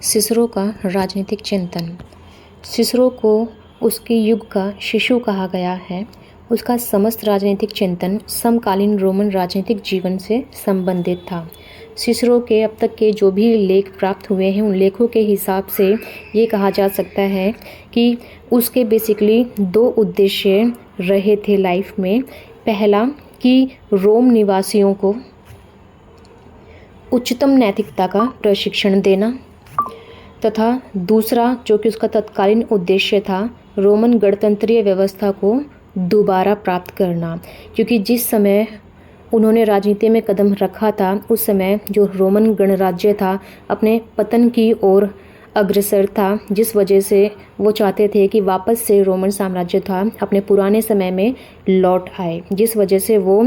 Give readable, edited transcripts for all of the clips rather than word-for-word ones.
Cicero का राजनीतिक चिंतन। सिसरो को उसके युग का शिशु कहा गया है। उसका समस्त राजनीतिक चिंतन समकालीन रोमन राजनीतिक जीवन से संबंधित था। सिसरो के अब तक के जो भी लेख प्राप्त हुए हैं, उन लेखों के हिसाब से ये कहा जा सकता है कि उसके बेसिकली दो उद्देश्य रहे थे लाइफ में। पहला कि रोम निवासियों को उच्चतम नैतिकता का प्रशिक्षण देना, तथा दूसरा जो कि उसका तत्कालीन उद्देश्य था, रोमन गणतंत्रीय व्यवस्था को दोबारा प्राप्त करना। क्योंकि जिस समय उन्होंने राजनीति में कदम रखा था, उस समय जो रोमन गणराज्य था अपने पतन की ओर अग्रसर था, जिस वजह से वो चाहते थे कि वापस से रोमन साम्राज्य था अपने पुराने समय में लौट आए, जिस वजह से वो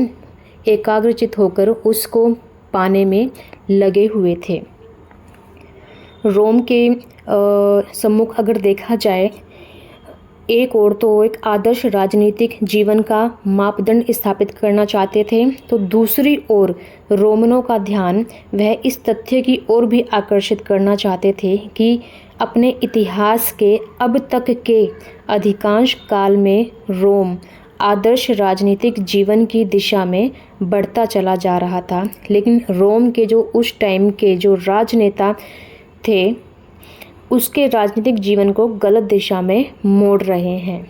एकाग्रचित होकर उसको पाने में लगे हुए थे। रोम के सम्मुख अगर देखा जाए, एक और तो एक आदर्श राजनीतिक जीवन का मापदंड स्थापित करना चाहते थे, तो दूसरी ओर रोमनों का ध्यान वह इस तथ्य की ओर भी आकर्षित करना चाहते थे कि अपने इतिहास के अब तक के अधिकांश काल में रोम आदर्श राजनीतिक जीवन की दिशा में बढ़ता चला जा रहा था। लेकिन रोम के जो उस टाइम के जो राजनेता थे, उसके राजनीतिक जीवन को गलत दिशा में मोड़ रहे हैं।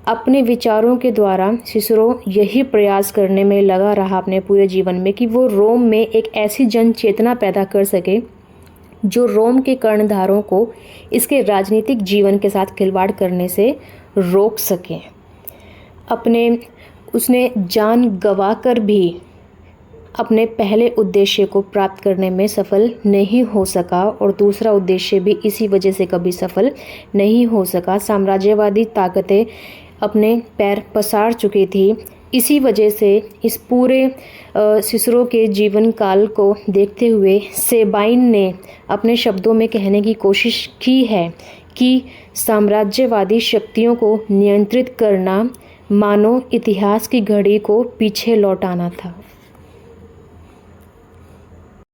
अपने विचारों के द्वारा सिसरो यही प्रयास करने में लगा रहा अपने पूरे जीवन में कि वो रोम में एक ऐसी जन चेतना पैदा कर सके जो रोम के कर्णधारों को इसके राजनीतिक जीवन के साथ खिलवाड़ करने से रोक सके। उसने जान गंवाकर भी अपने पहले उद्देश्य को प्राप्त करने में सफल नहीं हो सका, और दूसरा उद्देश्य भी इसी वजह से कभी सफल नहीं हो सका। साम्राज्यवादी ताकतें अपने पैर पसार चुकी थी। इसी वजह से इस पूरे सिसरो के जीवन काल को देखते हुए सेबाइन ने अपने शब्दों में कहने की कोशिश की है कि साम्राज्यवादी शक्तियों को नियंत्रित करना मानो इतिहास की घड़ी को पीछे लौटाना था।